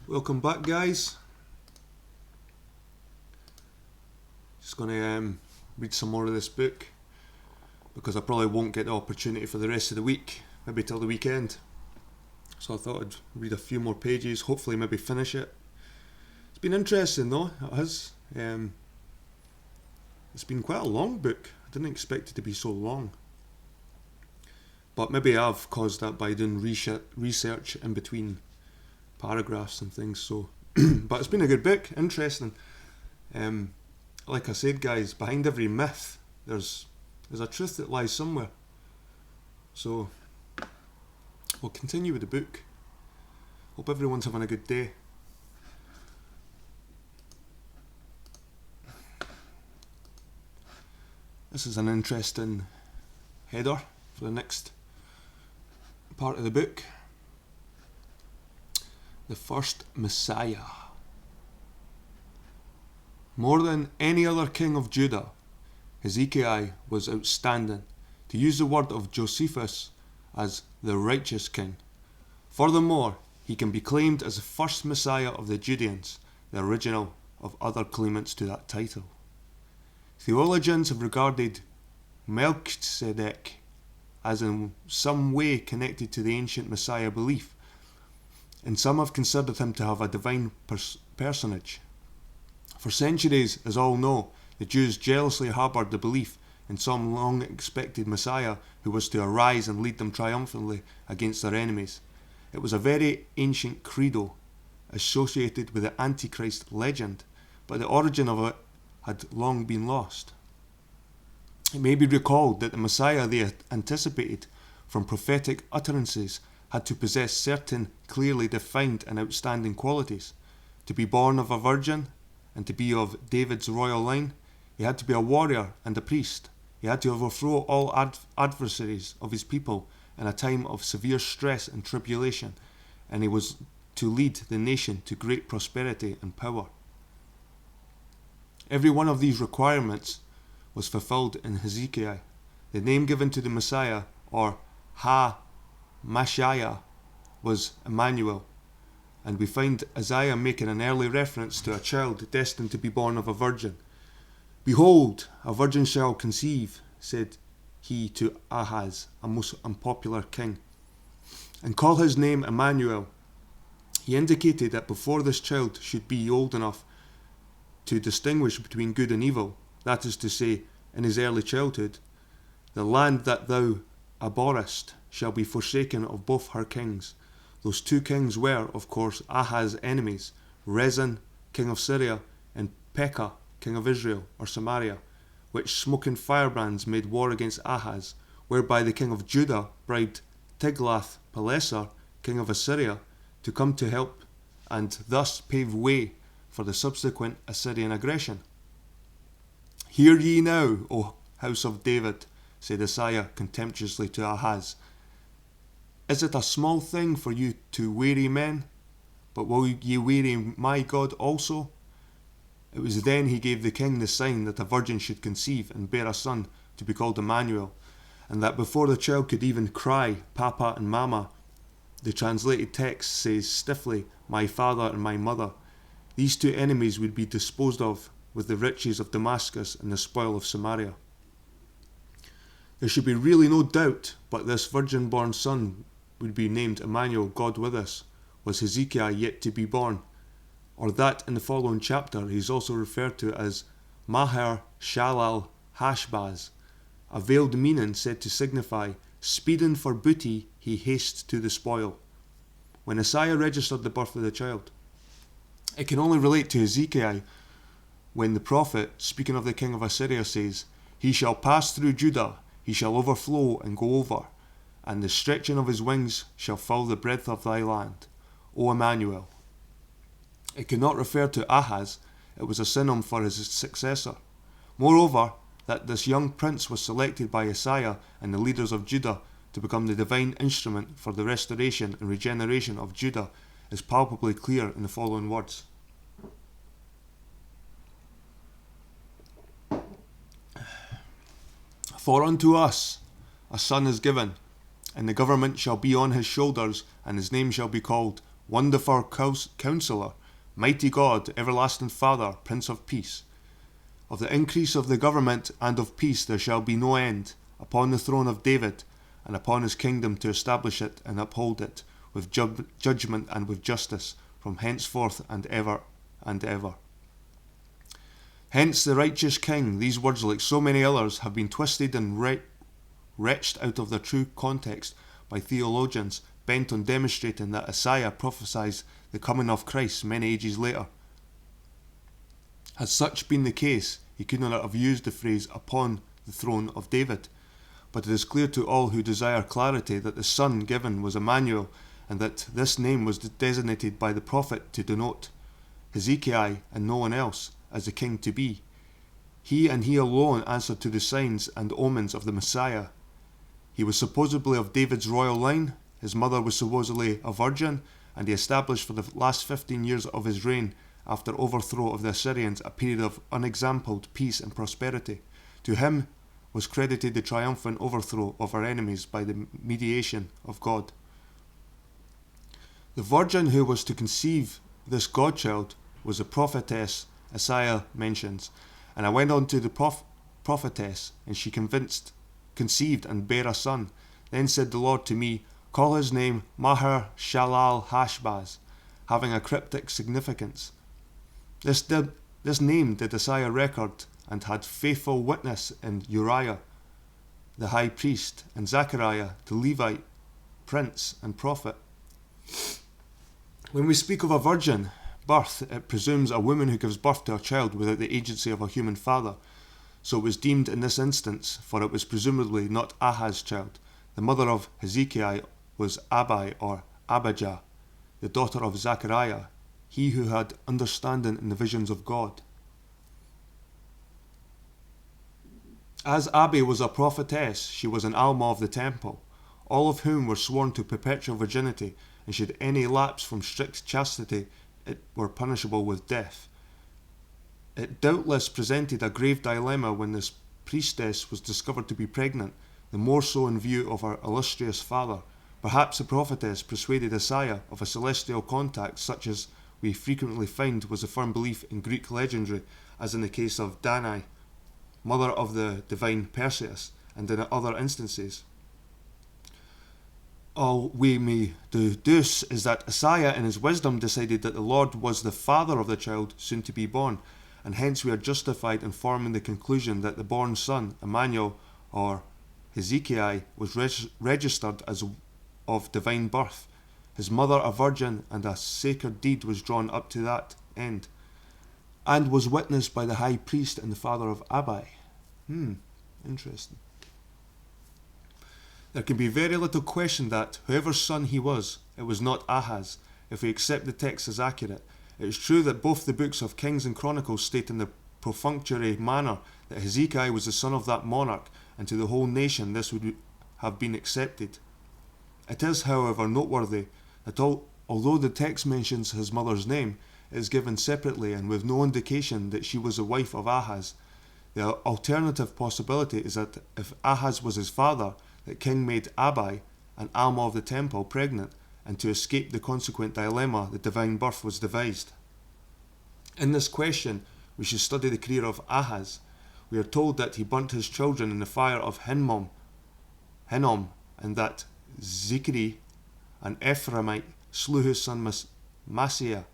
Welcome back, guys. Just going to read some more of this book because I probably won't get the opportunity for the rest of the week, maybe till the weekend. So I thought I'd read a few more pages, hopefully maybe finish it. It's been interesting though, it has. It's been quite a long book. I didn't expect it to be so long. But maybe I've caused that by doing research in between paragraphs and things. So, but it's been a good book, interesting. Like I said, guys, behind every myth, there's a truth that lies somewhere. So, we'll continue with the book. Hope everyone's having a good day. This is an interesting header for the next part of the book. The first Messiah. More than any other king of Judah, Hezekiah was outstanding, to use the word of Josephus, as the righteous king. Furthermore, he can be claimed as the first Messiah of the Judeans, the original of other claimants to that title. Theologians have regarded Melchizedek as in some way connected to the ancient Messiah belief, and some have considered him to have a divine personage. For centuries, as all know, the Jews jealously harboured the belief in some long-expected Messiah who was to arise and lead them triumphantly against their enemies. It was a very ancient credo associated with the Antichrist legend, but the origin of it had long been lost. It may be recalled that the Messiah they anticipated from prophetic utterances had to possess certain clearly defined and outstanding qualities. To be born of a virgin and to be of David's royal line, he had to be a warrior and a priest. He had to overthrow all adversaries of his people in a time of severe stress and tribulation, and he was to lead the nation to great prosperity and power. Every one of these requirements was fulfilled in Hezekiah. The name given to the Messiah, or Ha-Mashiach, was Immanuel, and we find Isaiah making an early reference to a child destined to be born of a virgin. Behold, a virgin shall conceive, said he to Ahaz, a most unpopular king, and call his name Immanuel. He indicated that before this child should be old enough to distinguish between good and evil, that is to say, in his early childhood, the land that thou abhorrest shall be forsaken of both her kings. Those two kings were, of course, Ahaz's enemies, Rezin, king of Syria, and Pekah, king of Israel, or Samaria, which smoking firebrands made war against Ahaz, whereby the king of Judah bribed Tiglath-Pileser, king of Assyria, to come to help, and thus pave way for the subsequent Assyrian aggression. Hear ye now, O house of David, said Isaiah contemptuously to Ahaz. Is it a small thing for you to weary men? But will ye weary my God also? It was then he gave the king the sign that a virgin should conceive and bear a son to be called Immanuel, and that before the child could even cry, Papa and Mama, the translated text says stiffly, my father and my mother, these two enemies would be disposed of with the riches of Damascus and the spoil of Samaria. There should be really no doubt but this virgin-born son would be named Immanuel, God with us. Was Hezekiah yet to be born? Or that in the following chapter he is also referred to as Maher Shalal Hashbaz, a veiled meaning said to signify speeding for booty he hastes to the spoil. When Isaiah registered the birth of the child, it can only relate to Hezekiah when the prophet, speaking of the king of Assyria, says, he shall pass through Judah, he shall overflow and go over, and the stretching of his wings shall fill the breadth of thy land, O Immanuel. It could not refer to Ahaz, it was a synonym for his successor. Moreover, that this young prince was selected by Isaiah and the leaders of Judah to become the divine instrument for the restoration and regeneration of Judah is palpably clear in the following words. For unto us a son is given, and the government shall be on his shoulders, and his name shall be called Wonderful Counselor, Mighty God, Everlasting Father, Prince of Peace. Of the increase of the government and of peace there shall be no end, upon the throne of David, and upon his kingdom to establish it and uphold it, with judgment and with justice, from henceforth and ever and ever. Hence the righteous king. These words, like so many others, have been twisted and wrenched out of their true context by theologians bent on demonstrating that Isaiah prophesies the coming of Christ many ages later. Had such been the case, he could not have used the phrase upon the throne of David. But it is clear to all who desire clarity that the son given was Immanuel, and that this name was designated by the prophet to denote Hezekiah and no one else as the king to be. He and he alone answered to the signs and omens of the Messiah. He was supposedly of David's royal line, his mother was supposedly a virgin, and he established for the last 15 years of his reign, after overthrow of the Assyrians, a period of unexampled peace and prosperity. To him was credited the triumphant overthrow of our enemies by the mediation of God. The virgin who was to conceive this godchild was the prophetess Isaiah mentions, and I went on to the prophetess, and she conceived and bare a son. Then said the Lord to me, Call his name Maher Shalal Hashbaz, having a cryptic significance. This name did Isaiah record, and had faithful witness in Uriah, the high priest, and Zechariah, the Levite, prince and prophet. When we speak of a virgin birth, it presumes a woman who gives birth to a child without the agency of a human father. So it was deemed in this instance, for it was presumably not Ahaz's child. The mother of Hezekiah was Abi or Abijah, the daughter of Zechariah, he who had understanding in the visions of God. As Abi was a prophetess, she was an alma of the temple, all of whom were sworn to perpetual virginity, and should any lapse from strict chastity, it were punishable with death. It doubtless presented a grave dilemma when this priestess was discovered to be pregnant, the more so in view of her illustrious father. Perhaps the prophetess persuaded Isaiah of a celestial contact such as we frequently find was a firm belief in Greek legendary, as in the case of Danae, mother of the divine Perseus, and in other instances. All we may deduce is that Isaiah in his wisdom decided that the Lord was the father of the child soon to be born, and hence we are justified in forming the conclusion that the born son, Immanuel, or Hezekiah, was registered as of divine birth, his mother a virgin, and a sacred deed was drawn up to that end, and was witnessed by the high priest and the father of Abi. Interesting. There can be very little question that, whoever's son he was, it was not Ahaz, if we accept the text as accurate. It is true that both the books of Kings and Chronicles state in the perfunctory manner that Hezekiah was the son of that monarch, and to the whole nation this would have been accepted. It is, however, noteworthy that although the text mentions his mother's name, it is given separately and with no indication that she was the wife of Ahaz. The alternative possibility is that if Ahaz was his father, that king made Abi, an alma of the temple, pregnant, and to escape the consequent dilemma, the divine birth was devised. In this question, we should study the career of Ahaz. We are told that he burnt his children in the fire of Hinnom, and that Zikri, an Ephraimite, slew his son Maaseiah.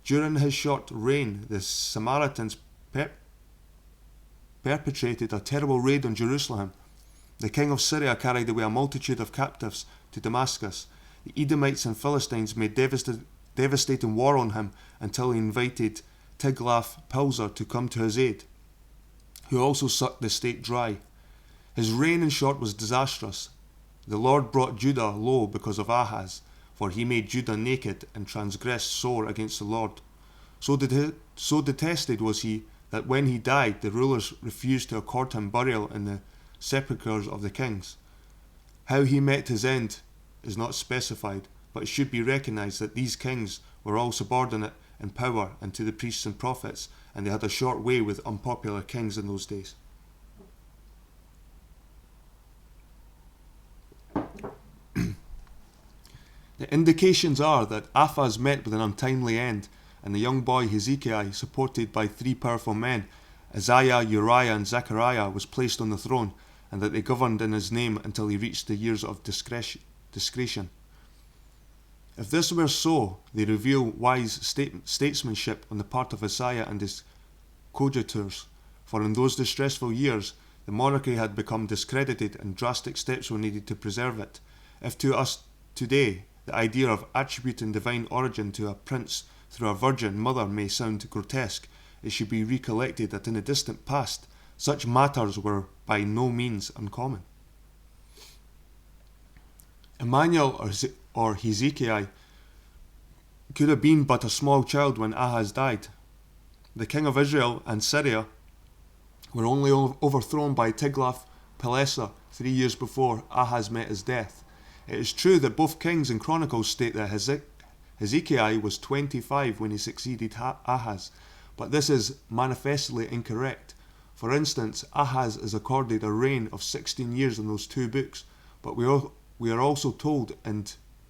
During his short reign, the Samaritans perpetrated a terrible raid on Jerusalem. The king of Syria carried away a multitude of captives to Damascus. The Edomites and Philistines made devastating war on him until he invited Tiglath-Pileser to come to his aid, who also sucked the state dry. His reign, in short, was disastrous. The Lord brought Judah low because of Ahaz, for he made Judah naked and transgressed sore against the Lord. So detested was he that when he died, the rulers refused to accord him burial in the sepulchres of the kings. How he met his end is not specified, but it should be recognized that these kings were all subordinate in power and to the priests and prophets, and they had a short way with unpopular kings in those days. The Indications are that Ahaz met with an untimely end, and the young boy Hezekiah, supported by 3 powerful men, Isaiah, Uriah and Zechariah, was placed on the throne, and that they governed in his name until he reached the years of discretion. If this were so, they reveal wise statesmanship on the part of Isaiah and his coadjutors, for in those distressful years the monarchy had become discredited and drastic steps were needed to preserve it. If to us today the idea of attributing divine origin to a prince through a virgin mother may sound grotesque, it should be recollected that in the distant past such matters were by no means uncommon. Immanuel or Hezekiah could have been but a small child when Ahaz died. The king of Israel and Syria were only overthrown by Tiglath-Pileser 3 years before Ahaz met his death. It is true that both Kings and Chronicles state that Hezekiah was 25 when he succeeded Ahaz, but this is manifestly incorrect. For instance, Ahaz is accorded a reign of 16 years in those 2 books, but we are also told in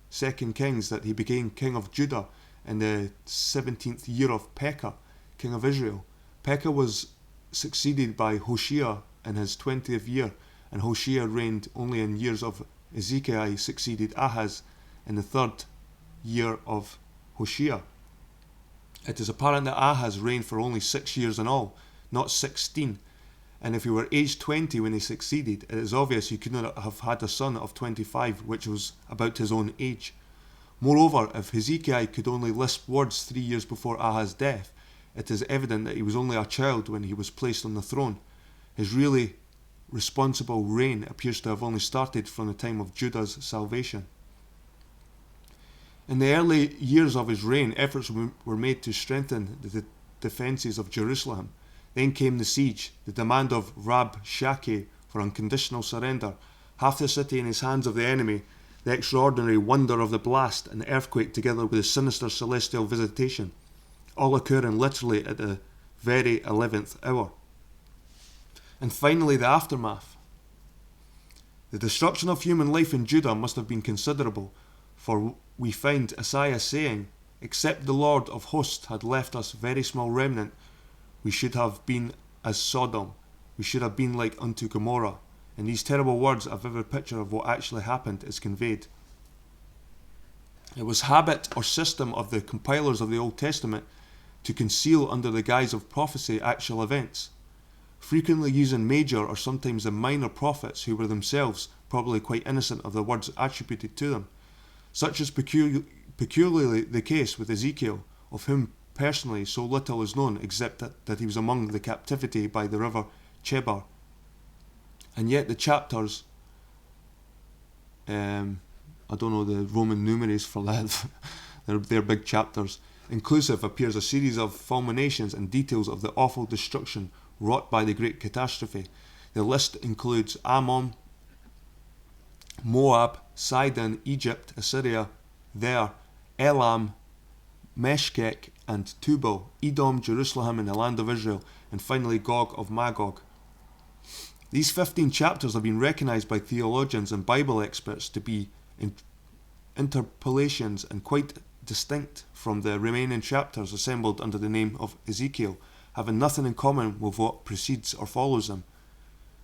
2 Kings that he became king of Judah in the 17th year of Pekah, king of Israel. Pekah was succeeded by Hoshea in his 20th year, and Hoshea reigned only in years of Hezekiah succeeded Ahaz in the 3rd year of Hoshea. It is apparent that Ahaz reigned for only 6 years in all, not 16, and if he were aged 20 when he succeeded, it is obvious he could not have had a son of 25, which was about his own age. Moreover, if Hezekiah could only lisp words 3 years before Ahaz's death, it is evident that he was only a child when he was placed on the throne. His really responsible reign appears to have only started from the time of Judah's salvation. In the early years of his reign, efforts were made to strengthen the defences of Jerusalem. Then came the siege, the demand of Rabshakeh for unconditional surrender, half the city in his hands of the enemy, the extraordinary wonder of the blast and the earthquake together with the sinister celestial visitation, all occurring literally at the very 11th hour. And finally the aftermath. The destruction of human life in Judah must have been considerable, for we find Isaiah saying, "Except the Lord of hosts had left us very small remnant, we should have been as Sodom, we should have been like unto Gomorrah." In these terrible words, a vivid picture of what actually happened is conveyed. It was habit or system of the compilers of the Old Testament to conceal under the guise of prophecy actual events, frequently using major or sometimes the minor prophets who were themselves probably quite innocent of the words attributed to them. Such is peculiarly the case with Ezekiel, of whom personally so little is known except that he was among the captivity by the river Chebar. And yet the chapters, I don't know the Roman numerals for that, they're big chapters, inclusive appears a series of fulminations and details of the awful destruction wrought by the great catastrophe. The list includes Ammon, Moab, Sidon, Egypt, Assyria, Elam, Meshech and Tubal, Edom, Jerusalem and the land of Israel, and finally Gog of Magog. These 15 chapters have been recognized by theologians and Bible experts to be interpolations and quite distinct from the remaining chapters assembled under the name of Ezekiel, having nothing in common with what precedes or follows them.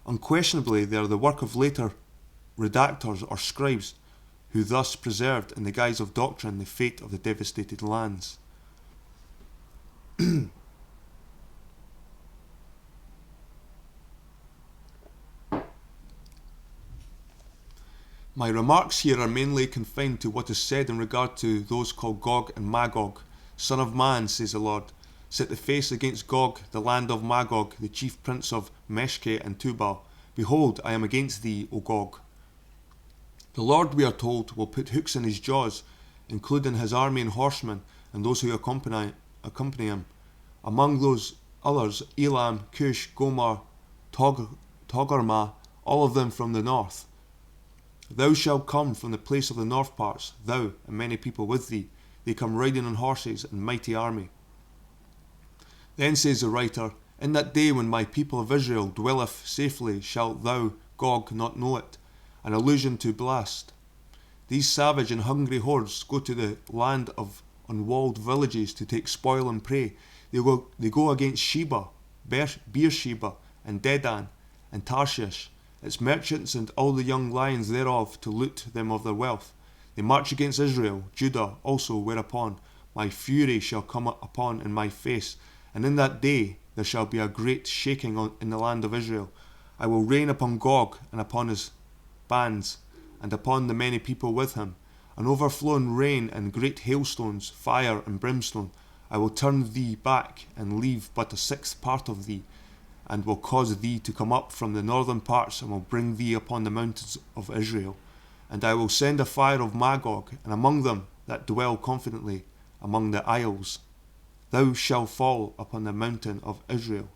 Unquestionably, they are the work of later redactors or scribes, who thus preserved in the guise of doctrine the fate of the devastated lands. My remarks here are mainly confined to what is said in regard to those called Gog and Magog. Son of man, says the Lord, set the face against Gog, the land of Magog, the chief prince of Meshech and Tubal. Behold, I am against thee, O Gog. The Lord, we are told, will put hooks in his jaws, including his army and horsemen, and those who accompany him. Among those others, Elam, Cush, Gomer, Togarmah, all of them from the north. Thou shalt come from the place of the north parts, thou and many people with thee. They come riding on horses and mighty army. Then says the writer, In that day when my people of Israel dwelleth safely, shalt thou, Gog, not know it. An allusion to blast. These savage and hungry hordes go to the land of unwalled villages to take spoil and prey. They go against Sheba, Beersheba, and Dedan, and Tarshish, its merchants and all the young lions thereof, to loot them of their wealth. They march against Israel, Judah also, whereupon my fury shall come upon in my face, and in that day there shall be a great shaking in the land of Israel. I will rain upon Gog and upon his bands, and upon the many people with him, an overflowing rain and great hailstones, fire and brimstone. I will turn thee back and leave but a sixth part of thee, and will cause thee to come up from the northern parts, and will bring thee upon the mountains of Israel. And I will send a fire of Magog, and among them that dwell confidently among the isles, thou shalt fall upon the mountain of Israel.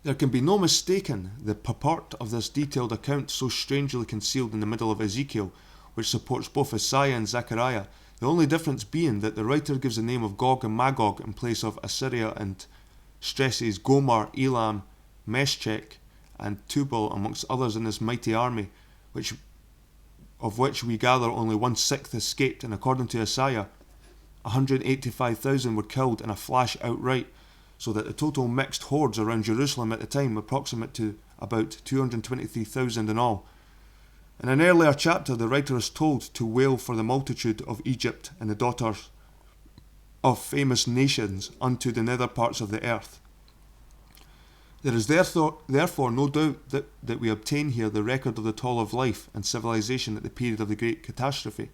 There can be no mistaking the purport of this detailed account so strangely concealed in the middle of Ezekiel, which supports both Isaiah and Zechariah, the only difference being that the writer gives the name of Gog and Magog in place of Assyria and stresses Gomer, Elam, Meshech, and Tubal amongst others in this mighty army, of which we gather only 1/6 escaped, and according to Isaiah, 185,000 were killed in a flash outright, so that the total mixed hordes around Jerusalem at the time approximate to about 223,000 in all. In an earlier chapter, the writer is told to wail for the multitude of Egypt and the daughters of famous nations unto the nether parts of the earth. There is therefore no doubt that we obtain here the record of the toll of life and civilization at the period of the great catastrophe.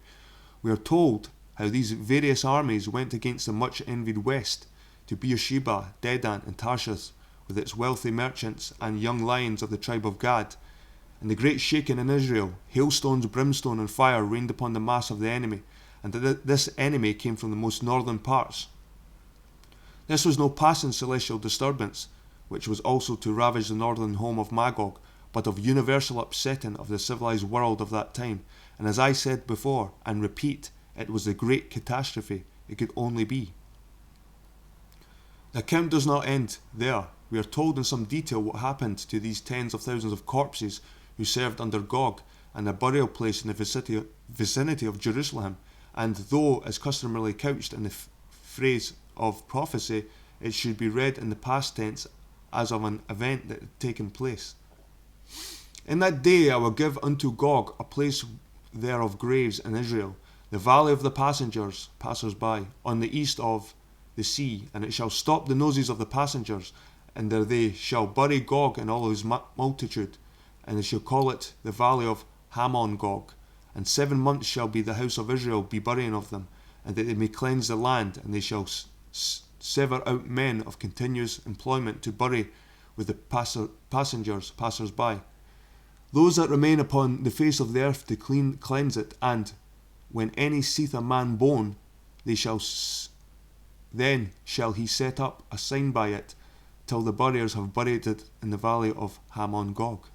We are told how these various armies went against the much envied west, to Beersheba, Dedan, and Tarshish, with its wealthy merchants and young lions of the tribe of Gad. And the great shaking in Israel, hailstones, brimstone, and fire rained upon the mass of the enemy, and that this enemy came from the most northern parts. This was no passing celestial disturbance, which was also to ravage the northern home of Magog, but of universal upsetting of the civilized world of that time. And as I said before, and repeat, it was the great catastrophe it could only be. The account does not end there. We are told in some detail what happened to these tens of thousands of corpses who served under Gog, and their burial place in the vicinity of Jerusalem, and though, as customarily couched in the phrase of prophecy, it should be read in the past tense as of an event that had taken place. In that day I will give unto Gog a place there of graves in Israel, the valley of the passers-by, on the east of the sea, and it shall stop the noses of the passengers, and there they shall bury Gog and all his multitude, and they shall call it the valley of Hamon Gog. And 7 months shall be the house of Israel be burying of them, and that they may cleanse the land, and they shall sever out men of continuous employment to bury with the passers-by. Those that remain upon the face of the earth to cleanse it, and when any seeth a man bone, then shall he set up a sign by it, till the buriers have buried it in the valley of Hamon Gog.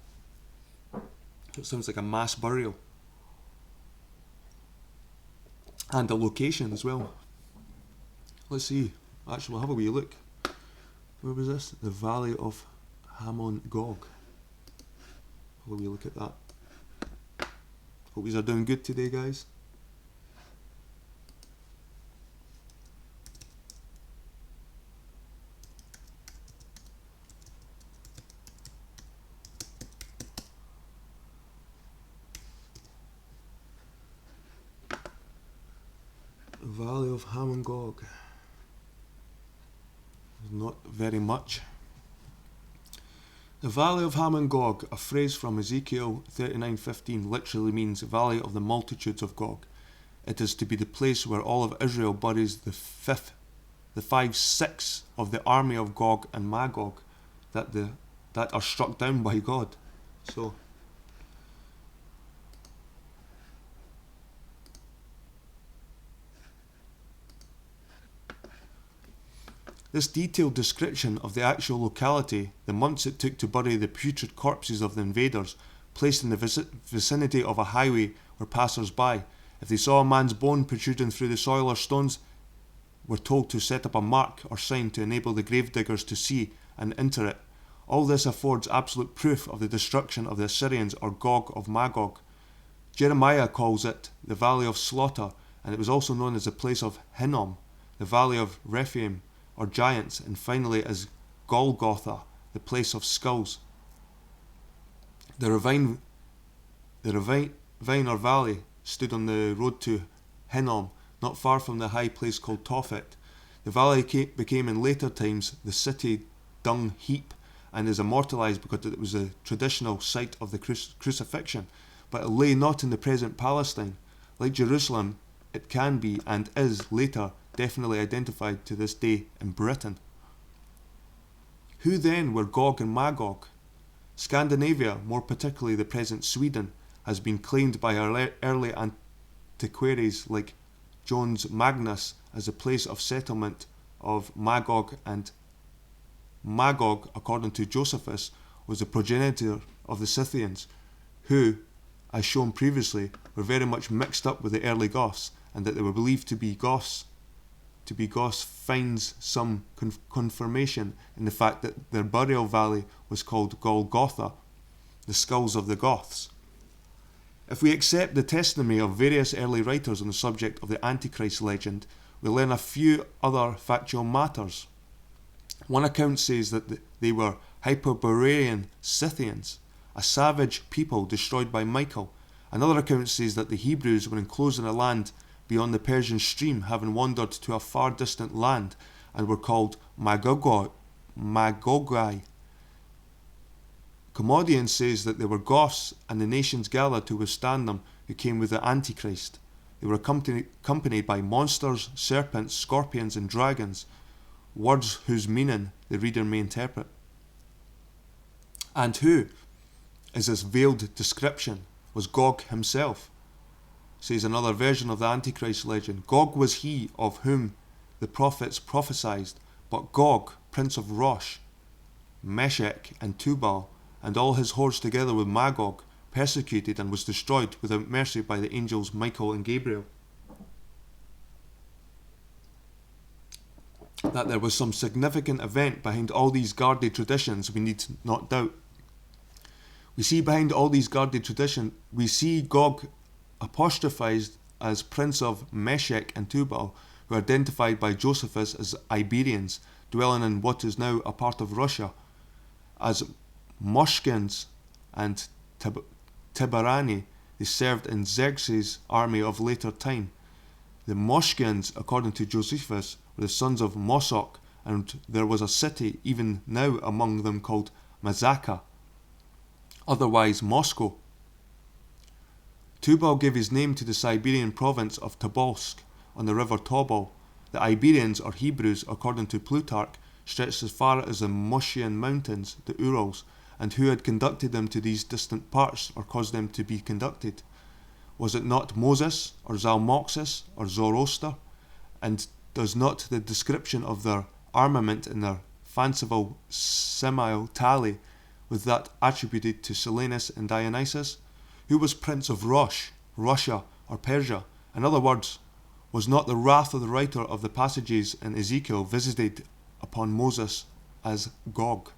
It sounds like a mass burial. And a location as well. Let's see. Actually, we'll have a wee look. Where was this? The valley of Hamon Gog. Have a wee look at that. Hope you are doing good today, guys. Valley of Hamon Gog. Not very much. The Valley of Hamon Gog, a phrase from Ezekiel 39:15, literally means Valley of the Multitudes of Gog. It is to be the place where all of Israel buries the 5/6 of the army of Gog and Magog that are struck down by God. So this detailed description of the actual locality, the months it took to bury the putrid corpses of the invaders, placed in the vicinity of a highway where passers-by, if they saw a man's bone protruding through the soil or stones, were told to set up a mark or sign to enable the gravediggers to see and enter it. All this affords absolute proof of the destruction of the Assyrians or Gog of Magog. Jeremiah calls it the Valley of Slaughter, and it was also known as the place of Hinnom, the Valley of Rephaim, or giants, and finally as Golgotha, the place of skulls. The ravine or valley stood on the road to Hinnom, not far from the high place called Tophet. The valley became in later times the city dung heap, and is immortalised because it was a traditional site of the crucifixion, but it lay not in the present Palestine. Like Jerusalem, it can be, and is later, definitely identified to this day in Britain. Who then were Gog and Magog? Scandinavia, more particularly the present Sweden, has been claimed by early antiquaries like Jones Magnus as a place of settlement of Magog, and Magog, according to Josephus, was the progenitor of the Scythians, who, as shown previously, were very much mixed up with the early Goths, and that they were believed to be Goths finds some confirmation in the fact that their burial valley was called Golgotha, the skulls of the Goths. If we accept the testimony of various early writers on the subject of the Antichrist legend, we learn a few other factual matters. One account says that they were Hyperborean Scythians, a savage people destroyed by Michael. Another account says that the Hebrews were enclosed in a land beyond the Persian stream, having wandered to a far distant land, and were called Magogai. Commodian says that they were Goths, and the nations gathered to withstand them who came with the Antichrist. They were accompanied by monsters, serpents, scorpions, and dragons, words whose meaning the reader may interpret. And who, as this veiled description, was Gog himself? Says another version of the Antichrist legend. Gog was he of whom the prophets prophesied, but Gog, prince of Rosh, Meshech, and Tubal, and all his hordes together with Magog, persecuted and was destroyed without mercy by the angels Michael and Gabriel. That there was some significant event behind all these guarded traditions we need not doubt. We see behind all these guarded traditions, we see Gog apostrophized as prince of Meshech and Tubal, who are identified by Josephus as Iberians, dwelling in what is now a part of Russia, as Moshkins and Tibarani. They served in Xerxes' army of later time. The Moshkins, according to Josephus, were the sons of Mosok, and there was a city even now among them called Mazaka, otherwise Moscow. Tubal gave his name to the Siberian province of Tobolsk on the river Tobol. The Iberians, or Hebrews, according to Plutarch, stretched as far as the Moshian mountains, the Urals, and who had conducted them to these distant parts, or caused them to be conducted? Was it not Moses, or Zalmoxis, or Zoroaster? And does not the description of their armament and their fanciful simile tally with that attributed to Silenus and Dionysus? Who was prince of Rosh, Russia, or Persia? In other words, was not the wrath of the writer of the passages in Ezekiel visited upon Moses as Gog?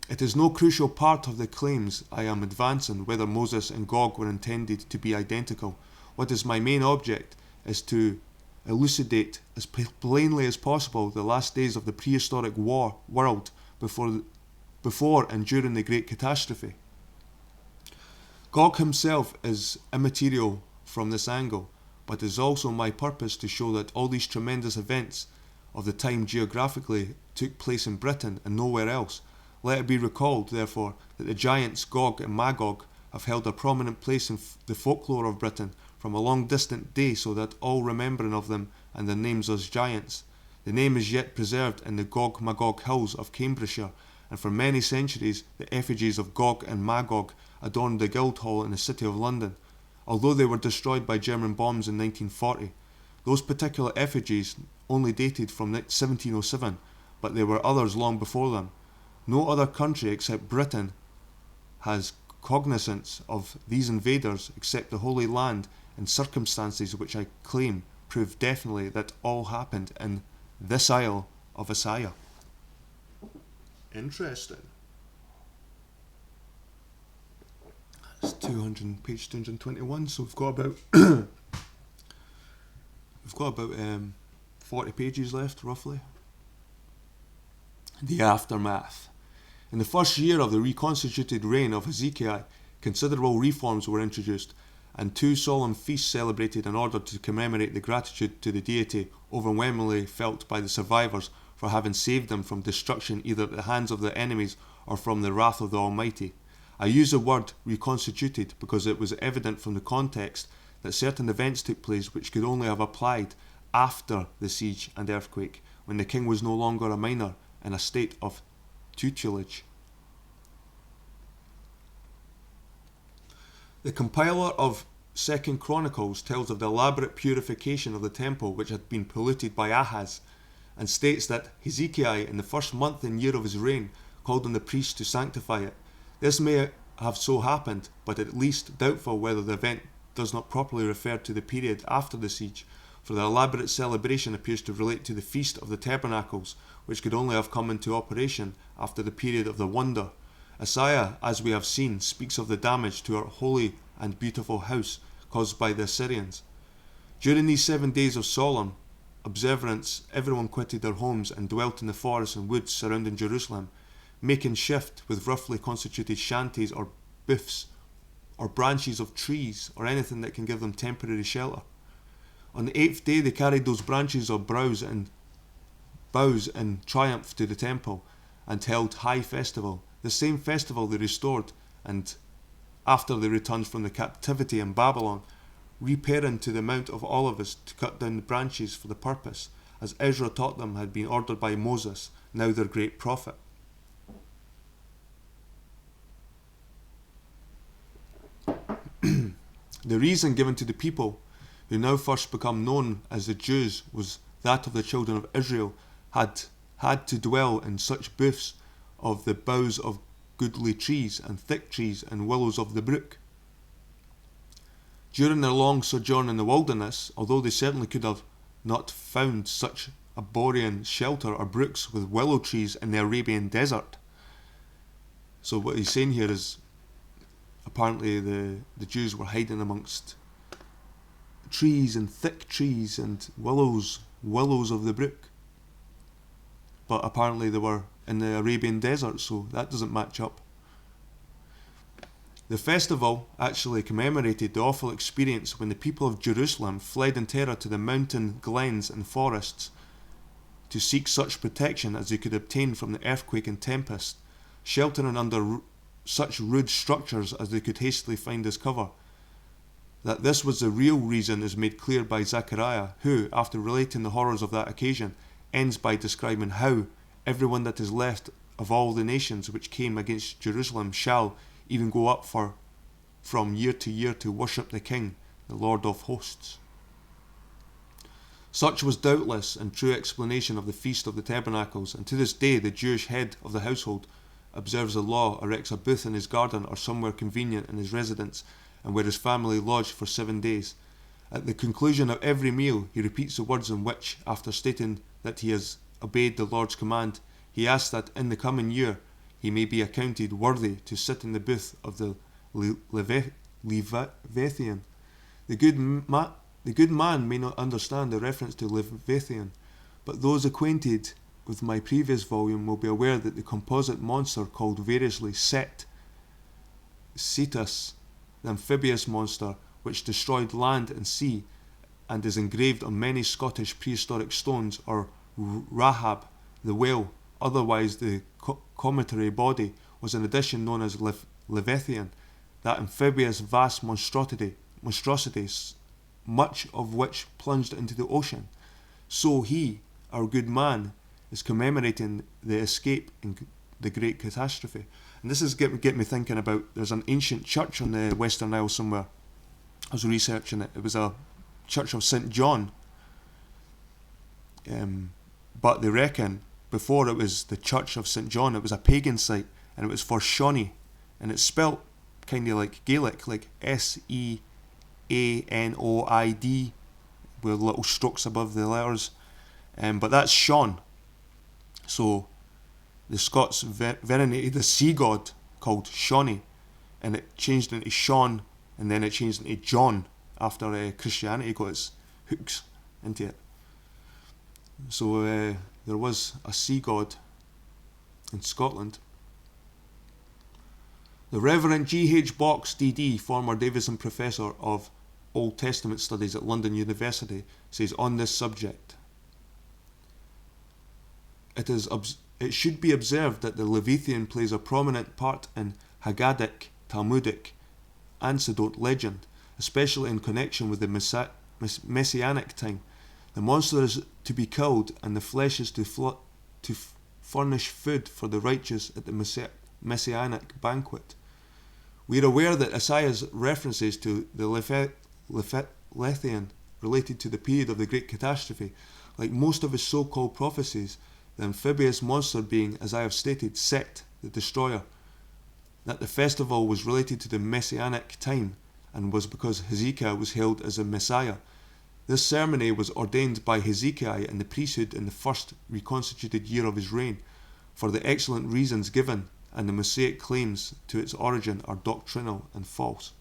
It is no crucial part of the claims I am advancing whether Moses and Gog were intended to be identical. What is my main object is to elucidate as plainly as possible the last days of the prehistoric world before and during the Great Catastrophe. Gog himself is immaterial from this angle, but it is also my purpose to show that all these tremendous events of the time geographically took place in Britain and nowhere else. Let it be recalled, therefore, that the giants Gog and Magog have held a prominent place in the folklore of Britain from a long distant day, so that all remembering of them and their names as giants. The name is yet preserved in the Gog-Magog hills of Cambridgeshire, and for many centuries the effigies of Gog and Magog adorned the Guildhall in the city of London, although they were destroyed by German bombs in 1940. Those particular effigies only dated from 1707, but there were others long before them. No other country except Britain has cognizance of these invaders except the Holy Land in circumstances which I claim prove definitely that all happened in this Isle of Isaiah. Interesting. It's page 221, so we've got about 40 pages left, roughly. The aftermath. In the first year of the reconstituted reign of Hezekiah, considerable reforms were introduced, and 2 solemn feasts celebrated in order to commemorate the gratitude to the deity overwhelmingly felt by the survivors for having saved them from destruction either at the hands of their enemies or from the wrath of the Almighty. I use the word reconstituted because it was evident from the context that certain events took place which could only have applied after the siege and earthquake, when the king was no longer a minor in a state of tutelage. The compiler of 2 Chronicles tells of the elaborate purification of the temple which had been polluted by Ahaz, and states that Hezekiah, in the first month and year of his reign, called on the priests to sanctify it. This may have so happened, but at least doubtful whether the event does not properly refer to the period after the siege, for the elaborate celebration appears to relate to the Feast of the Tabernacles, which could only have come into operation after the period of the wonder. Isaiah, as we have seen, speaks of the damage to our holy and beautiful house caused by the Assyrians. During these 7 days of solemn observance, everyone quitted their homes and dwelt in the forests and woods surrounding Jerusalem, making shift with roughly constituted shanties or booths, or branches of trees, or anything that can give them temporary shelter. On the 8th day they carried those branches or boughs in triumph to the temple, and held high festival. The same festival they restored, and after they returned from the captivity in Babylon, repairing to the Mount of Olives to cut down the branches for the purpose, as Ezra taught them had been ordered by Moses, now their great prophet. The reason given to the people, who now first become known as the Jews, was that of the children of Israel had to dwell in such booths of the boughs of goodly trees and thick trees and willows of the brook. During their long sojourn in the wilderness, although they certainly could have not found such arboreal shelter or brooks with willow trees in the Arabian desert. So what he's saying here is, apparently the Jews were hiding amongst trees and thick trees and willows of the brook. But apparently they were in the Arabian desert, so that doesn't match up. The festival actually commemorated the awful experience when the people of Jerusalem fled in terror to the mountain glens and forests to seek such protection as they could obtain from the earthquake and tempest, sheltering under such rude structures as they could hastily find as cover. That this was the real reason is made clear by Zechariah, who, after relating the horrors of that occasion, ends by describing how everyone that is left of all the nations which came against Jerusalem shall even go up from year to year to worship the King, the Lord of hosts. Such was doubtless and true explanation of the Feast of the Tabernacles, and to this day the Jewish head of the household observes the law, erects a booth in his garden or somewhere convenient in his residence, and where his family lodge for 7 days. At the conclusion of every meal he repeats the words in which, after stating that he has obeyed the Lord's command, he asks that in the coming year he may be accounted worthy to sit in the booth of the Leviathan. The good man may not understand the reference to Leviathan, but those acquainted with my previous volume will be aware that the composite monster called variously Cetus, the amphibious monster which destroyed land and sea and is engraved on many Scottish prehistoric stones, or Rahab the whale, otherwise the cometary body, was in addition known as Leviathan, that amphibious vast monstrosity, much of which plunged into the ocean. So he, our good man, is commemorating the escape in the great catastrophe. And this is get me thinking about, there's an ancient church on the Western Isles somewhere. I was researching it. It was a church of St. John. But they reckon before it was the Church of St. John, it was a pagan site, and it was for Shawnee, and it's spelt kind of like Gaelic, like Seanoid, with little strokes above the letters, but that's Sean. So the Scots venerated a sea god called Shawnee, and it changed into Sean, and then it changed into John after Christianity got its hooks into it. So there was a sea god in Scotland. The Reverend G.H. Box, D.D., former Davison Professor of Old Testament Studies at London University, says on this subject, it should be observed that the Leviathan plays a prominent part in Haggadic, Talmudic, anecdote legend, especially in connection with the Messianic time. The monster is to be killed, and the flesh is to furnish food for the righteous at the Messianic banquet. We are aware that Isaiah's references to the Leviathan related to the period of the Great Catastrophe. Like most of his so-called prophecies, the amphibious monster being, as I have stated, Set, the destroyer, that the festival was related to the Messianic time and was because Hezekiah was hailed as a Messiah. This ceremony was ordained by Hezekiah in the priesthood in the first reconstituted year of his reign, for the excellent reasons given, and the Mosaic claims to its origin are doctrinal and false.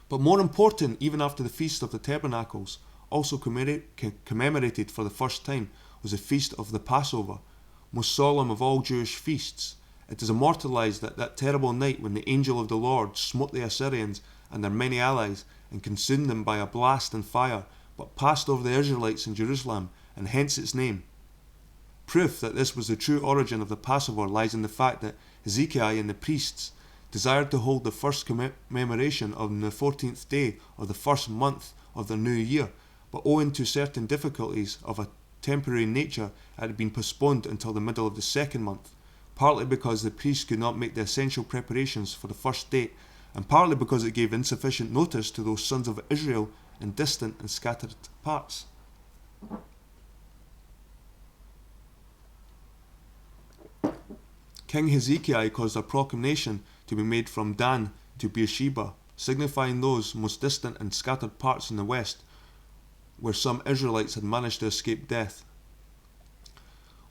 But more important, even after the Feast of the Tabernacles, also commemorated for the first time, was the Feast of the Passover, most solemn of all Jewish feasts. It is immortalized that terrible night when the angel of the Lord smote the Assyrians and their many allies and consumed them by a blast and fire, but passed over the Israelites in Jerusalem, and hence its name. Proof that this was the true origin of the Passover lies in the fact that Hezekiah and the priests desired to hold the first commemoration on the 14th day of the first month of the new year, but owing to certain difficulties of a temporary nature, it had been postponed until the middle of the second month, partly because the priests could not make the essential preparations for the first date, and partly because it gave insufficient notice to those sons of Israel in distant and scattered parts. King Hezekiah caused a proclamation to be made from Dan to Beersheba, signifying those most distant and scattered parts in the west, where some Israelites had managed to escape death,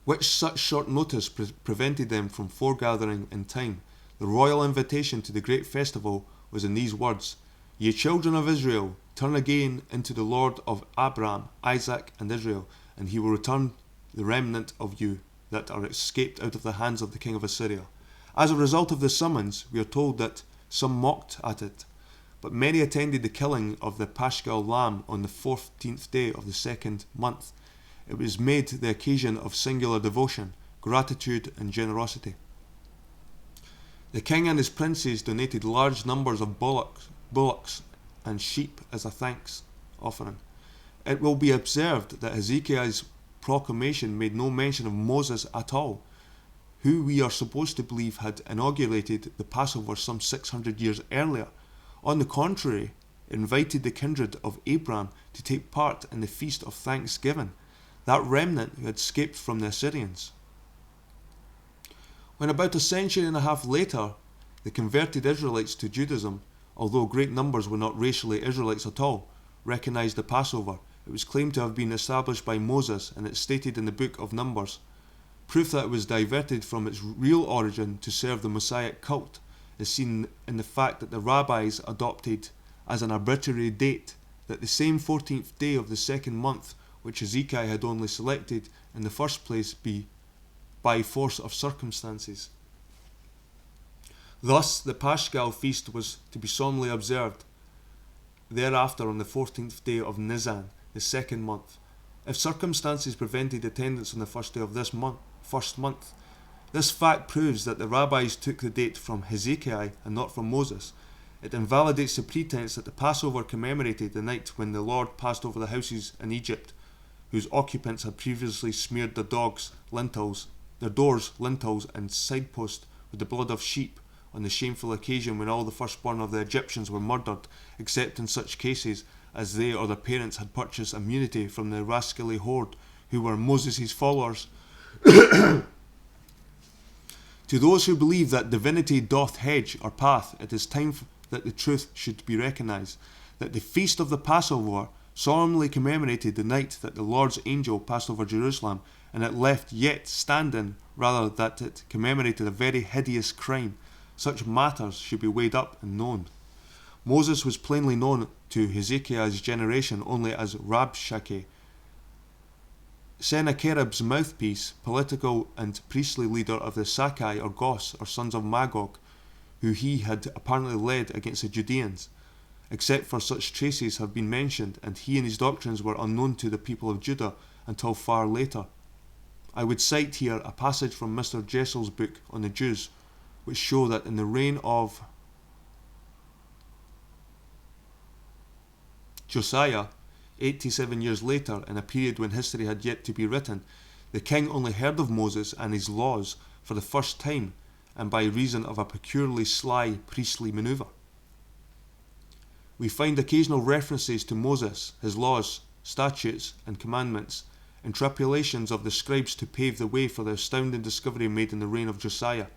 which such short notice prevented them from foregathering in time. The royal invitation to the great festival was in these words: Ye children of Israel, turn again into the Lord of Abraham, Isaac, and Israel, and he will return the remnant of you that are escaped out of the hands of the king of Assyria. As a result of the summons, we are told that some mocked at it, but many attended the killing of the Paschal lamb on the 14th day of the second month. It was made the occasion of singular devotion, gratitude, and generosity. The king and his princes donated large numbers of bullocks and sheep as a thanks offering. It will be observed that Hezekiah's proclamation made no mention of Moses at all, who we are supposed to believe had inaugurated the Passover some 600 years earlier. On the contrary, it invited the kindred of Abraham to take part in the Feast of Thanksgiving, that remnant who had escaped from the Assyrians. When about a century and a half later, the converted Israelites to Judaism, although great numbers were not racially Israelites at all, recognized the Passover, it was claimed to have been established by Moses, and it's stated in the book of Numbers. Proof that it was diverted from its real origin to serve the Mosaic cult is seen in the fact that the rabbis adopted as an arbitrary date that the same 14th day of the second month, which Hezekiah had only selected in the first place, be by force of circumstances. Thus, the Paschal feast was to be solemnly observed thereafter on the 14th day of Nisan, the second month. If circumstances prevented attendance on the first day of this first month, this fact proves that the rabbis took the date from Hezekiah and not from Moses. It invalidates the pretense that the Passover commemorated the night when the Lord passed over the houses in Egypt, whose occupants had previously smeared their doors, lintels, and sideposts with the blood of sheep, on the shameful occasion when all the firstborn of the Egyptians were murdered, except in such cases as they or their parents had purchased immunity from the rascally horde who were Moses' followers. To those who believe that divinity doth hedge our path, it is time that the truth should be recognized, that the feast of the Passover solemnly commemorated the night that the Lord's angel passed over Jerusalem, and it left yet standing, rather that it commemorated a very hideous crime, such matters should be weighed up and known. Moses was plainly known to Hezekiah's generation only as Rabshakeh, Sennacherib's mouthpiece, political and priestly leader of the Sakai or Goss or sons of Magog, who he had apparently led against the Judeans. Except for such traces have been mentioned, and he and his doctrines were unknown to the people of Judah until far later. I would cite here a passage from Mr. Jessel's book on the Jews, which show that in the reign of Josiah, 87 years later, in a period when history had yet to be written, the king only heard of Moses and his laws for the first time, and by reason of a peculiarly sly priestly manoeuvre. We find occasional references to Moses, his laws, statutes, and commandments, interpolations of the scribes to pave the way for the astounding discovery made in the reign of Josiah.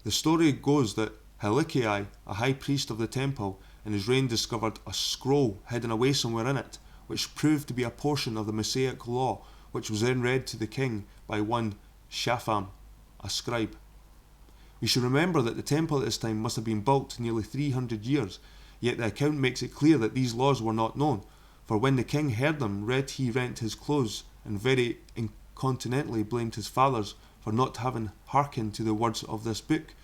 The story goes that Hilkiah, a high priest of the temple, in his reign discovered a scroll hidden away somewhere in it, which proved to be a portion of the Mosaic law, which was then read to the king by one Shaphan, a scribe. We should remember that the temple at this time must have been built nearly 300 years, yet the account makes it clear that these laws were not known, for when the king heard them, he rent his clothes, and very incontinently blamed his fathers for not having hearkened to the words of this book.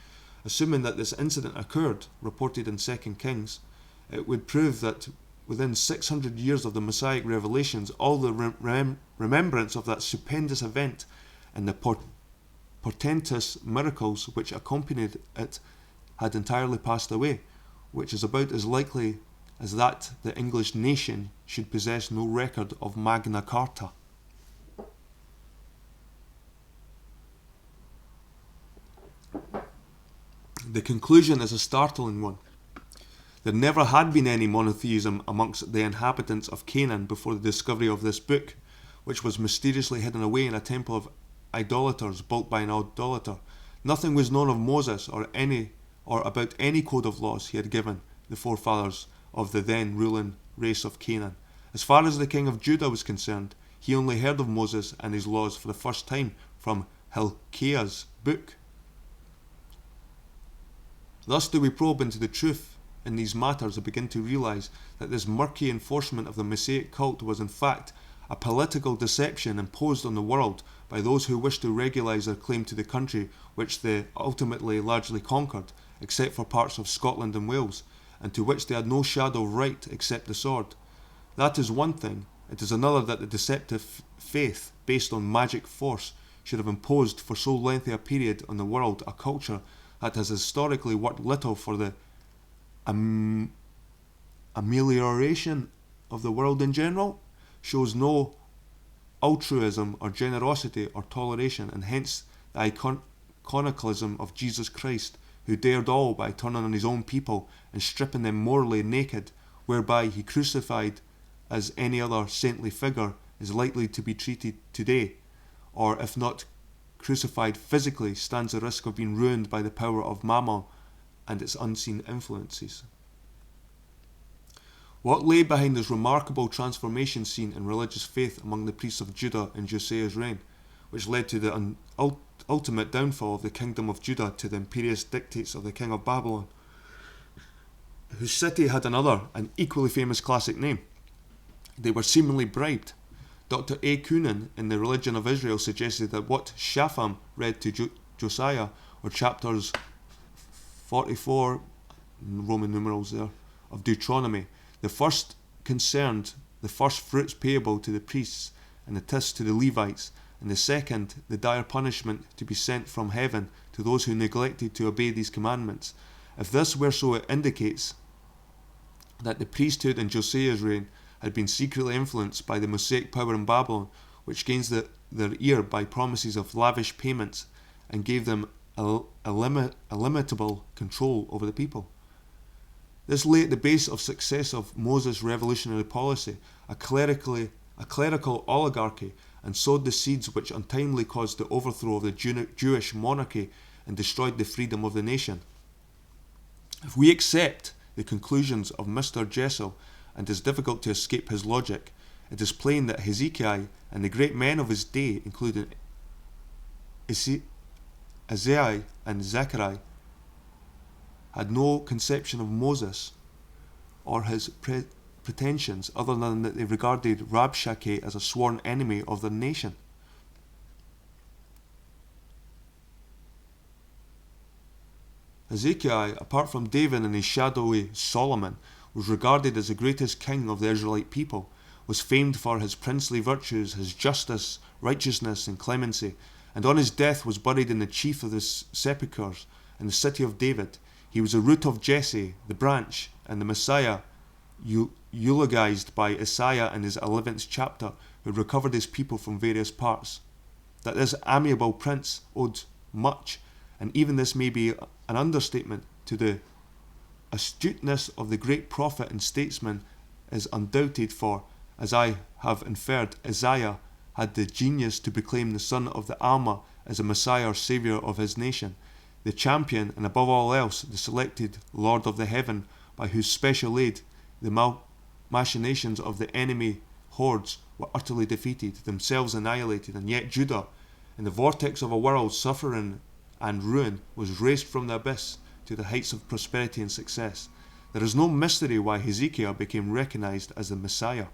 Assuming that this incident occurred, reported in 2 Kings, it would prove that within 600 years of the Messianic revelations, all the remembrance of that stupendous event and the portentous miracles which accompanied it had entirely passed away, which is about as likely as that the English nation should possess no record of Magna Carta. The conclusion is a startling one. There never had been any monotheism amongst the inhabitants of Canaan before the discovery of this book, which was mysteriously hidden away in a temple of idolaters built by an idolater. Nothing was known of Moses or about any code of laws he had given the forefathers of the then ruling race of Canaan. As far as the king of Judah was concerned, he only heard of Moses and his laws for the first time from Hilkiah's book. Thus do we probe into the truth in these matters and begin to realise that this murky enforcement of the Mosaic cult was in fact a political deception imposed on the world by those who wished to regulise their claim to the country which they ultimately largely conquered, except for parts of Scotland and Wales, and to which they had no shadow of right except the sword. That is one thing. It is another that the deceptive faith, based on magic force, should have imposed for so lengthy a period on the world a culture that has historically worked little for the amelioration of the world in general, shows no altruism or generosity or toleration, and hence the iconoclasm of Jesus Christ, who dared all by turning on his own people and stripping them morally naked, whereby he crucified as any other saintly figure is likely to be treated today, or if not crucified physically, stands the risk of being ruined by the power of Mammon and its unseen influences. What lay behind this remarkable transformation scene in religious faith among the priests of Judah in Josiah's reign, which led to the ultimate downfall of the kingdom of Judah to the imperious dictates of the king of Babylon, whose city had another and equally famous classic name? They were seemingly bribed. Dr. A. Comyns in The Religion of Israel suggested that what Shaphan read to Josiah, or chapters 44, Roman numerals there, of Deuteronomy, the first concerned the first fruits payable to the priests and the tithes to the Levites, and the second the dire punishment to be sent from heaven to those who neglected to obey these commandments. If this were so, it indicates that the priesthood in Josiah's reign had been secretly influenced by the Mosaic power in Babylon, which gains their ear by promises of lavish payments and gave them illimitable control over the people. This lay at the base of success of Moses' revolutionary policy, a clerical oligarchy, and sowed the seeds which untimely caused the overthrow of the Jewish monarchy and destroyed the freedom of the nation. If we accept the conclusions of Mr. Jessel, and it is difficult to escape his logic, it is plain that Hezekiah and the great men of his day, including Isaiah and Zechariah, had no conception of Moses or his pretensions other than that they regarded Rabshakeh as a sworn enemy of their nation. Hezekiah, apart from David and his shadowy Solomon, was regarded as the greatest king of the Israelite people, was famed for his princely virtues, his justice, righteousness, and clemency, and on his death was buried in the chief of the sepulchres in the city of David. He was the root of Jesse, the branch, and the Messiah, eulogized by Isaiah in his 11th chapter, who recovered his people from various parts. That this amiable prince owed much, and even this may be an understatement, to the astuteness of the great prophet and statesman is undoubted, for, as I have inferred, Isaiah had the genius to proclaim the son of the Alma as a Messiah or Saviour of his nation, the champion, and above all else, the selected Lord of the heaven, by whose special aid the machinations of the enemy hordes were utterly defeated, themselves annihilated, and yet Judah, in the vortex of a world suffering and ruin, was raised from the abyss to the heights of prosperity and success. There is no mystery why Hezekiah became recognized as the Messiah.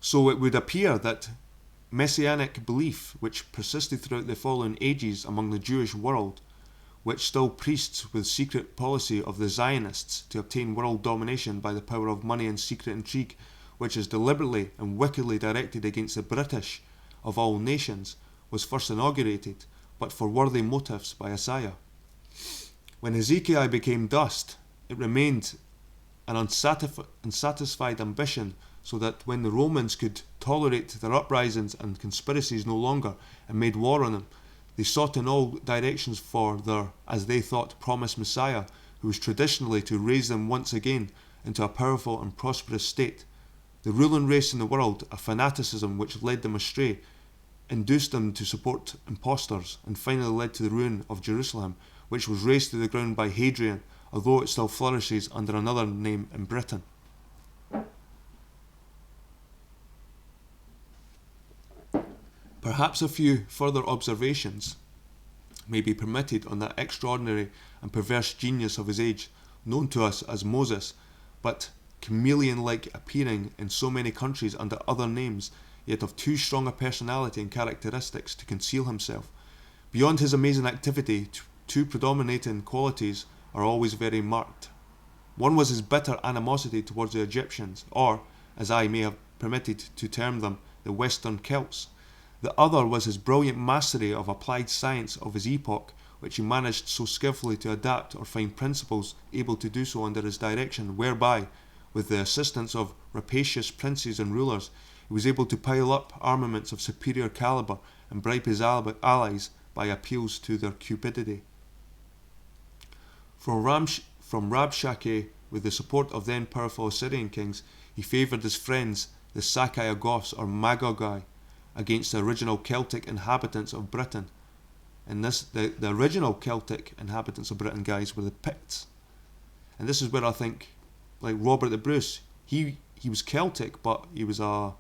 So it would appear that messianic belief, which persisted throughout the following ages among the Jewish world, which still priests with secret policy of the Zionists to obtain world domination by the power of money and secret intrigue, which is deliberately and wickedly directed against the British of all nations, was first inaugurated, but for worthy motives, by Isaiah. When Hezekiah became dust, it remained an unsatisfied ambition, so that when the Romans could tolerate their uprisings and conspiracies no longer and made war on them, they sought in all directions for their, as they thought, promised Messiah, who was traditionally to raise them once again into a powerful and prosperous state. The ruling race in the world, a fanaticism which led them astray, induced them to support impostors, and finally led to the ruin of Jerusalem, which was razed to the ground by Hadrian, although it still flourishes under another name in Britain. Perhaps a few further observations may be permitted on that extraordinary and perverse genius of his age, known to us as Moses, but chameleon-like appearing in so many countries under other names, yet of too strong a personality and characteristics to conceal himself. Beyond his amazing activity, two predominating qualities are always very marked. One was his bitter animosity towards the Egyptians, or, as I may have permitted to term them, the Western Celts. The other was his brilliant mastery of applied science of his epoch, which he managed so skillfully to adapt or find principles able to do so under his direction, whereby, with the assistance of rapacious princes and rulers, he was able to pile up armaments of superior caliber and bribe his allies by appeals to their cupidity. From Rabshakeh, with the support of then powerful Assyrian kings, he favoured his friends, the Sakai Goths or Magogai, against the original Celtic inhabitants of Britain. And the original Celtic inhabitants of Britain, guys, were the Picts. And this is where I think, like Robert the Bruce, he was Celtic, but he was a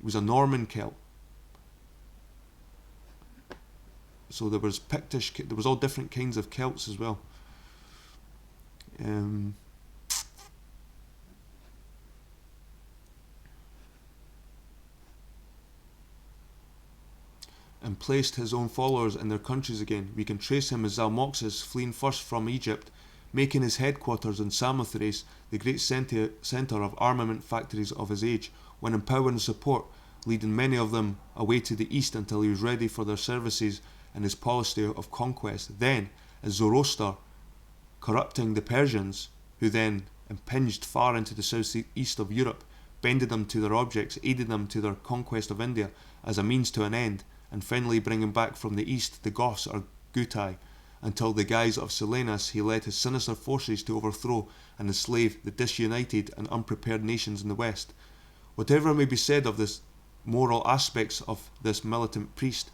Norman Celt. So there was Pictish, there was all different kinds of Celts as well. And placed his own followers in their countries again. We can trace him as Zalmoxis, fleeing first from Egypt, making his headquarters in Samothrace the great centre of armament factories of his age, when in power and support, leading many of them away to the east until he was ready for their services in his policy of conquest. Then, as Zoroaster, corrupting the Persians, who then impinged far into the southeast of Europe, bended them to their objects, aided them to their conquest of India as a means to an end, and finally bringing back from the east the Goths or Gutai, until the guise of Silenus he led his sinister forces to overthrow and enslave the disunited and unprepared nations in the west. Whatever may be said of the moral aspects of this militant priest,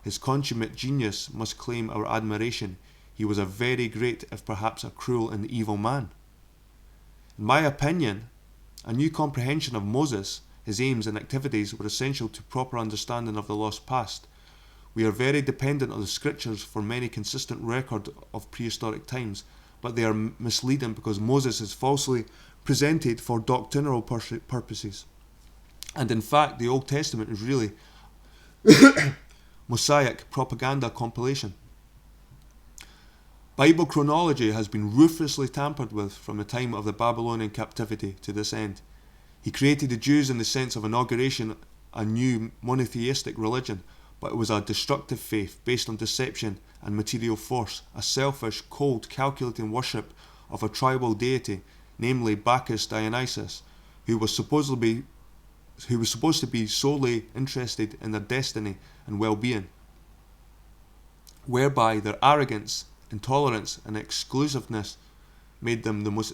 his consummate genius must claim our admiration. He was a very great, if perhaps a cruel and evil man. In my opinion, a new comprehension of Moses, his aims and activities were essential to proper understanding of the lost past. We are very dependent on the scriptures for many consistent record of prehistoric times, but they are misleading because Moses is falsely presented for doctrinal purposes. And in fact, the Old Testament is really Mosaic propaganda compilation. Bible chronology has been ruthlessly tampered with from the time of the Babylonian captivity to this end. He created the Jews in the sense of inauguration a new monotheistic religion, but it was a destructive faith based on deception and material force, a selfish, cold, calculating worship of a tribal deity, namely Bacchus Dionysus, who was supposed to be solely interested in their destiny and well-being, whereby their arrogance, intolerance and exclusiveness made them the most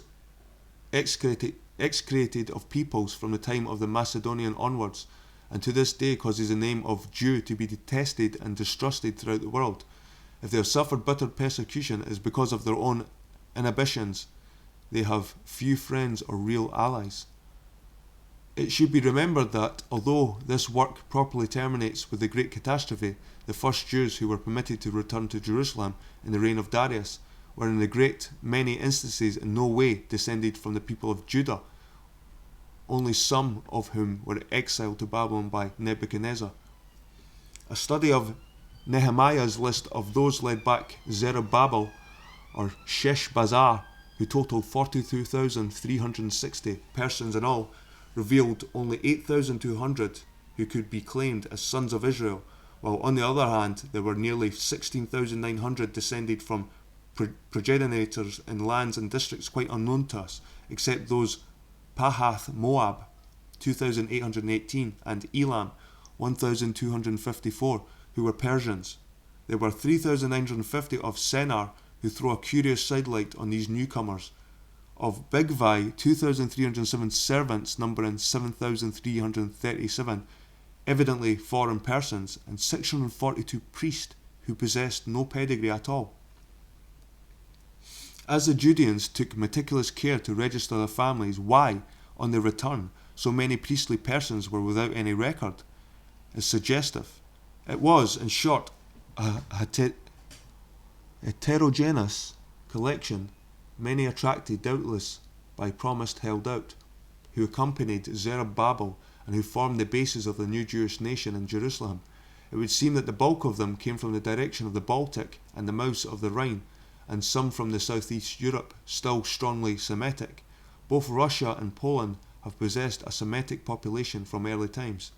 execrated of peoples from the time of the Macedonian onwards, and to this day causes the name of Jew to be detested and distrusted throughout the world. If they have suffered bitter persecution, it is because of their own inhibitions. They have few friends or real allies. It should be remembered that, although this work properly terminates with the Great Catastrophe, the first Jews who were permitted to return to Jerusalem in the reign of Darius were in a great many instances in no way descended from the people of Judah, only some of whom were exiled to Babylon by Nebuchadnezzar. A study of Nehemiah's list of those led back Zerubbabel, or Sheshbazzar, who totaled 42,360 persons in all, revealed only 8,200 who could be claimed as sons of Israel, while on the other hand there were nearly 16,900 descended from progenitors in lands and districts quite unknown to us, except those Pahath Moab 2,818 and Elam 1,254 who were Persians. There were 3,950 of Sennar who throw a curious sidelight on these newcomers. Of Bigvai 2,307 servants numbering 7,337 evidently foreign persons, and 642 priests who possessed no pedigree at all. As the Judeans took meticulous care to register their families, why, on their return, so many priestly persons were without any record, is suggestive. It was, in short, a heterogeneous collection, many attracted doubtless by promise held out, who accompanied Zerubbabel and who formed the basis of the new Jewish nation in Jerusalem. It would seem that the bulk of them came from the direction of the Baltic and the mouths of the Rhine, and some from the southeast Europe, still strongly Semitic. Both Russia and Poland have possessed a Semitic population from early times.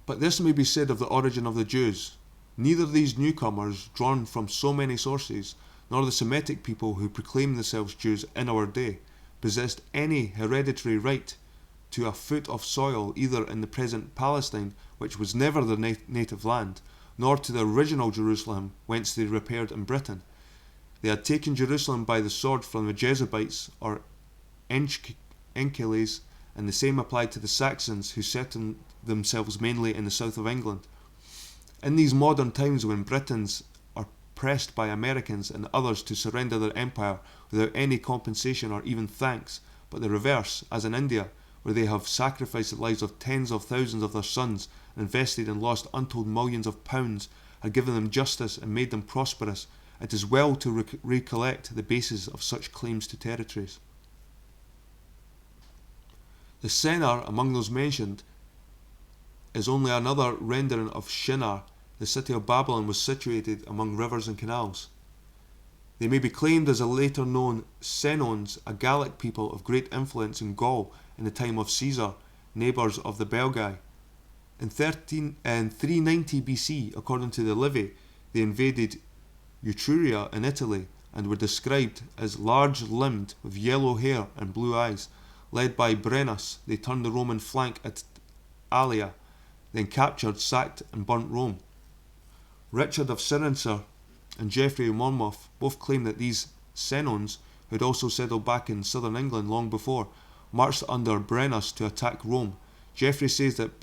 But this may be said of the origin of the Jews. Neither these newcomers, drawn from so many sources, nor the Semitic people who proclaim themselves Jews in our day, possessed any hereditary right to a foot of soil either in the present Palestine, which was never their native land, nor to the original Jerusalem, whence they repaired in Britain. They had taken Jerusalem by the sword from the Jebusites or Enkeles, and the same applied to the Saxons, who settled themselves mainly in the south of England. In these modern times, when Britons are pressed by Americans and others to surrender their empire without any compensation or even thanks, but the reverse, as in India, where they have sacrificed the lives of tens of thousands of their sons, invested and lost untold millions of pounds, had given them justice and made them prosperous, it is well to recollect the basis of such claims to territories. The Sennar, among those mentioned, is only another rendering of Shinar. The city of Babylon was situated among rivers and canals. They may be claimed as a later known Senons, a Gallic people of great influence in Gaul in the time of Caesar, neighbours of the Belgae. In 390 BC, according to the Livy, they invaded Etruria in Italy and were described as large-limbed with yellow hair and blue eyes. Led by Brennus, they turned the Roman flank at Alia, then captured, sacked and burnt Rome. Richard of Cirencester and Geoffrey of Monmouth both claim that these Senons, who had also settled back in southern England long before, marched under Brennus to attack Rome. Geoffrey says that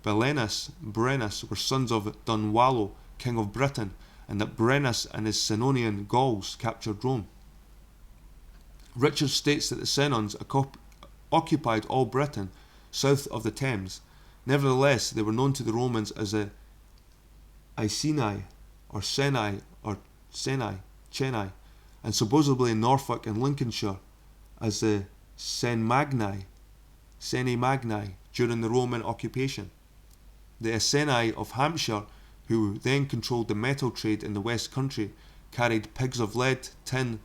Belenus and Brennus were sons of Dunwallo, king of Britain, and that Brennus and his Senonian Gauls captured Rome. Richard states that the Senons occupied all Britain south of the Thames. Nevertheless, they were known to the Romans as the Iceni, or Senai, or Chennai, and supposedly in Norfolk and Lincolnshire as the Seni Magni during the Roman occupation. The Iceni of Hampshire, who then controlled the metal trade in the West Country, carried pigs of lead, tin,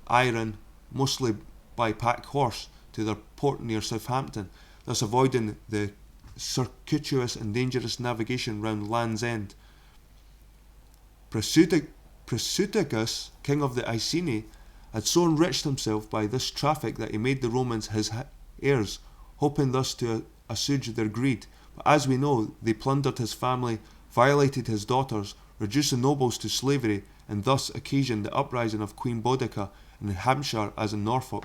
iron, mostly by pack horse, to their port near Southampton, thus avoiding the circuitous and dangerous navigation round Land's End. Prasutagus, king of the Iceni, had so enriched himself by this traffic that he made the Romans his heirs, hoping thus to assuage their greed. But as we know, they plundered his family, violated his daughters, reduced the nobles to slavery, and thus occasioned the uprising of Queen Boudica in Hampshire as in Norfolk.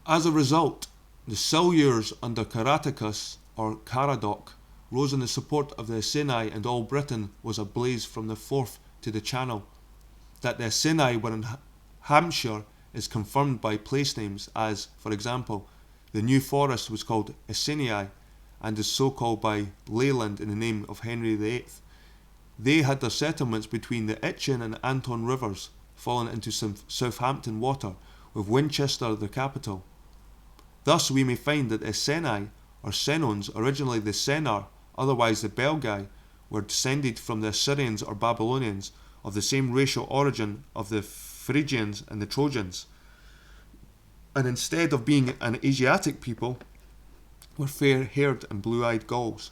As a result, the Silures under Caratacus, or Caradoc, rose in the support of the Iceni, and all Britain was ablaze from the Forth to the Channel. That the Iceni were in Hampshire is confirmed by place names as, for example, the New Forest was called Icenii, and is so called by Leyland in the name of Henry VIII. They had their settlements between the Itchen and Anton rivers, falling into Southampton water, with Winchester the capital. Thus we may find that the Iceni, or Senons, originally the Senar, otherwise the Belgae, were descended from the Assyrians or Babylonians, of the same racial origin of the Phrygians and the Trojans, and instead of being an Asiatic people, were fair-haired and blue-eyed Gauls.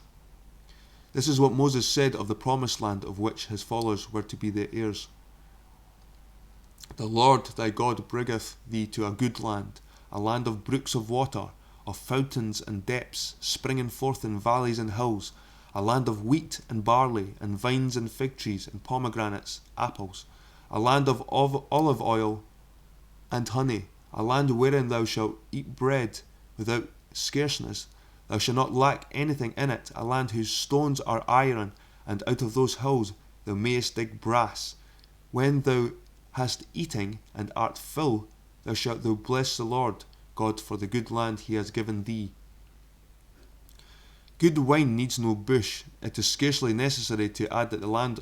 This is what Moses said of the promised land of which his followers were to be the heirs. The Lord thy God bringeth thee to a good land, a land of brooks of water, of fountains and depths, springing forth in valleys and hills, a land of wheat and barley, and vines and fig trees, and pomegranates, apples, a land of olive oil and honey, a land wherein thou shalt eat bread without scarceness, thou shalt not lack anything in it, a land whose stones are iron, and out of those hills thou mayest dig brass. When thou hast eating and art full, thou shalt bless the Lord God for the good land he has given thee. Good wine needs no bush. It is scarcely necessary to add that the land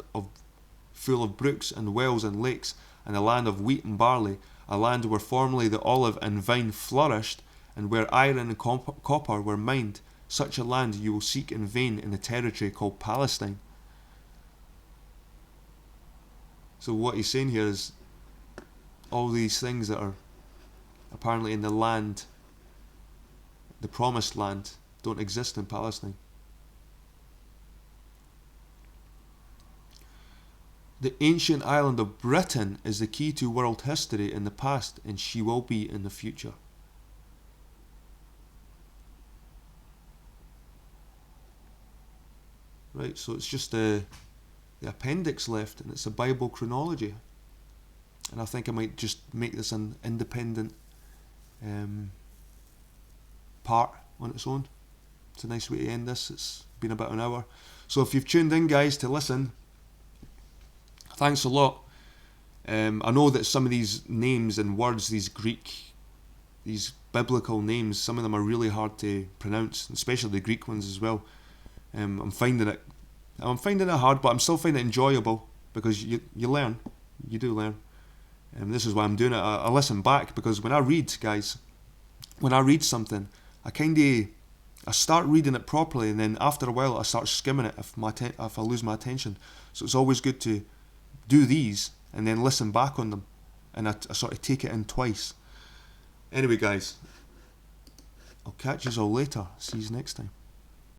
full of brooks and wells and lakes, and a land of wheat and barley, a land where formerly the olive and vine flourished, and where iron and copper were mined, such a land you will seek in vain in the territory called Palestine. So what he's saying here is all these things that are apparently in the land, the promised land, don't exist in Palestine. The ancient island of Britain is the key to world history in the past, and she will be in the future. Right, so it's just the appendix left, and it's a Bible chronology. And I think I might just make this an independent part on its own. It's a nice way to end this. It's been about an hour. So if you've tuned in, guys, to listen, thanks a lot. I know that some of these names and words, these biblical names, some of them are really hard to pronounce, especially the Greek ones as well. I'm finding it hard, but I'm still finding it enjoyable because you learn. You do learn. This is why I'm doing it. I listen back because when I read, guys, when I read something, I start reading it properly, and then after a while I start skimming it if I lose my attention. So it's always good to do these and then listen back on them, and I sort of take it in twice. Anyway, guys, I'll catch you all later. See you next time.